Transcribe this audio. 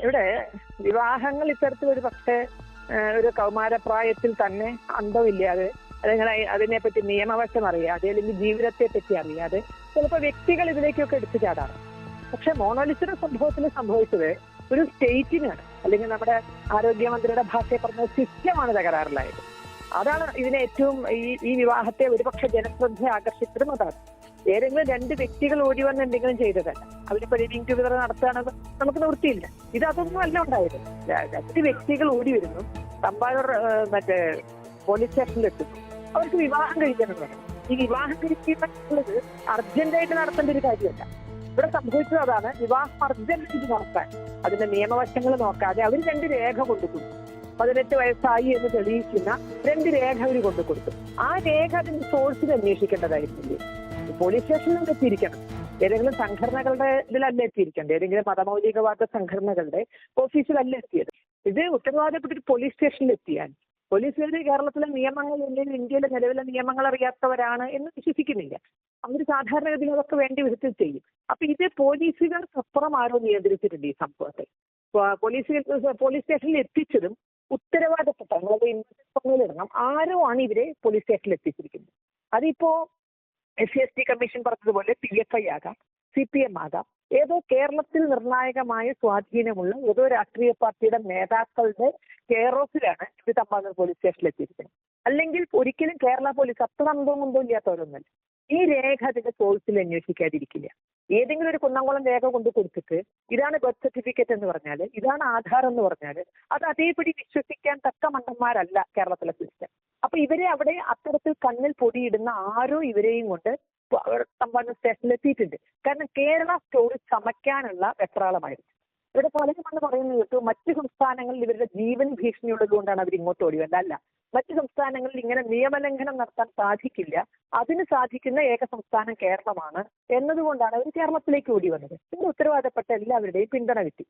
ഇവിടെ വിവാഹങ്ങൾ ഇത്തരത്തിലൊരു പക്ഷേ ഒരു കൗമാരപ്രായത്തിൽ തന്നെ അന്തമില്ലാതെ അല്ലെങ്കിൽ അതിനെപ്പറ്റി നിയമവശം അറിയാതെ അല്ലെങ്കിൽ ജീവിതത്തെ പറ്റി അറിയാതെ ചിലപ്പോൾ വ്യക്തികൾ ഇതിലേക്കൊക്കെ എടുത്തു ചാടാറ്. പക്ഷെ മോണോലിസിന്റെ സംഭവത്തിൽ സംഭവിച്ചത് ഒരു സ്റ്റേറ്റിനാണ്, അല്ലെങ്കിൽ നമ്മുടെ ആരോഗ്യമന്ത്രിയുടെ ഭാഷയെ പറഞ്ഞ സിസ്റ്റമാണ് തകരാറിലായത്. അതാണ് ഇതിനെ ഏറ്റവും ഈ വിവാഹത്തെ ഒരുപക്ഷെ ജനശ്രദ്ധ ആകർഷിച്ചതും അതാണ്. ഏതെങ്കിലും രണ്ട് വ്യക്തികൾ ഓടി വന്ന് എന്തെങ്കിലും ചെയ്തതല്ല. അവരിപ്പോ ലിവിംഗ് ടുഗദർ നടത്തുകയാണെന്ന് നമുക്ക് നിവൃത്തിയില്ല. അതൊന്നും അല്ല ഉണ്ടായത്. രണ്ട് വ്യക്തികൾ ഓടി വരുന്നു, തമ്പാനൂർ പോലീസ് സ്റ്റേഷനിലെത്തുന്നു, അവർക്ക് വിവാഹം കഴിക്കണം. ഈ വിവാഹം കഴിക്കുക എന്നുള്ളത് അർജന്റായിട്ട് നടത്തേണ്ട ഒരു കാര്യമല്ല. ഇവിടെ സംഭവിച്ചത് അതാണ്. വിവാഹം അർജന്റായിട്ട് നടത്താൻ അതിന്റെ നിയമവശങ്ങൾ നോക്കാതെ അവർ രണ്ട് രേഖ കൊണ്ടുകൊടുത്തു. 18 വയസ്സായി എന്ന് തെളിയിക്കുന്ന രണ്ട് രേഖ അവർ കൊണ്ടുകൊടുത്തു. ആ രേഖ അതിന്റെ സോഴ്സിൽ അന്വേഷിക്കേണ്ടതായിരുന്നില്ലേ? പോലീസ് സ്റ്റേഷനിലും എത്തിയിരിക്കണം. ഏതെങ്കിലും സംഘടനകളുടെ ഇതിലല്ല എത്തിയിരിക്കേണ്ടത്, ഏതെങ്കിലും മതമൗലികവാദ സംഘടനകളുടെ ഓഫീസിലല്ല എത്തിയത്. ഇത് ഉത്തരവാദപ്പെട്ടൊരു പോലീസ് സ്റ്റേഷനിൽ എത്തിയാൽ പോലീസുകാർ കേരളത്തിലെ നിയമങ്ങൾ അല്ലെങ്കിൽ ഇന്ത്യയിലെ നിലവിലെ നിയമങ്ങൾ അറിയാത്തവരാണ് എന്ന് വിശ്വസിക്കുന്നില്ല. അവർ സാധാരണഗതിയിൽ അതൊക്കെ വേണ്ടി വിധത്തിൽ ചെയ്യും. അപ്പൊ ഇത് പോലീസുകാർക്കപ്പുറം ആരോ നിയന്ത്രിച്ചിട്ടുണ്ട് ഈ സംഭവത്തെ. പോലീസ് സ്റ്റേഷനിൽ എത്തിച്ചതും ഉത്തരവാദപ്പെട്ട ഇടണം ആരോ ആണ് ഇവരെ പോലീസ് സ്റ്റേഷനിൽ എത്തിച്ചിരിക്കുന്നത്. അതിപ്പോ SC കമ്മീഷൻ പറഞ്ഞതുപോലെ PFI ആകാം, CPM ആകാം, ഏതോ കേരളത്തിൽ നിർണായകമായ സ്വാധീനമുള്ള ഏതോ രാഷ്ട്രീയ പാർട്ടിയുടെ നേതാക്കളുടെ കെയർ ഓഫിലാണ് ഇത് തമ്പാനൂർ പോലീസ് സ്റ്റേഷനിൽ എത്തിയിരിക്കുന്നത്. അല്ലെങ്കിൽ ഒരിക്കലും കേരള പോലീസ് അത്ര അന്തവും ഇല്ലാത്തവരൊന്നല്ല. ഈ രേഖ അതിന്റെ സോഴ്സിൽ അന്വേഷിക്കാതിരിക്കില്ല. ഏതെങ്കിലും ഒരു കുന്നംകുളം രേഖ കൊണ്ട് കൊടുത്തിട്ട് ഇതാണ് ബർത്ത് സർട്ടിഫിക്കറ്റ് എന്ന് പറഞ്ഞാൽ, ഇതാണ് ആധാർ എന്ന് പറഞ്ഞാൽ അത് അതേപടി വിശ്വസിക്കാൻ തക്ക മണ്ടന്മാരല്ല കേരളത്തിലെ സിസ്റ്റം. അപ്പൊ ഇവരെ അവിടെ അത്തരത്തിൽ കണ്ണിൽ പൊടിയിടുന്ന ആരോ ഇവരെയും കൊണ്ട് തമ്പാനൂർ സ്റ്റേഷനിൽ എത്തിയിട്ടുണ്ട്. കാരണം കേരള സ്റ്റോറി ചമയ്ക്കാനുള്ള വെപ്രാളമായിരുന്നു. ഇവിടെ പലരും വന്ന് പറയുന്നത് കേട്ടു, മറ്റു സംസ്ഥാനങ്ങളിൽ ഇവരുടെ ജീവൻ ഭീഷണിയുള്ളത് കൊണ്ടാണ് അവർ ഇങ്ങോട്ട് ഓടി വന്നത്. അല്ല, മറ്റു സംസ്ഥാനങ്ങളിൽ ഇങ്ങനെ നിയമലംഘനം നടത്താൻ സാധിക്കില്ല, അതിന് സാധിക്കുന്ന ഏക സംസ്ഥാനം കേരളമാണ് എന്നതുകൊണ്ടാണ് അവർ കേരളത്തിലേക്ക് ഓടി വന്നത്. ഇതിന് ഉത്തരവാദപ്പെട്ട എല്ലാവരുടെയും പിന്തുണ കിട്ടി.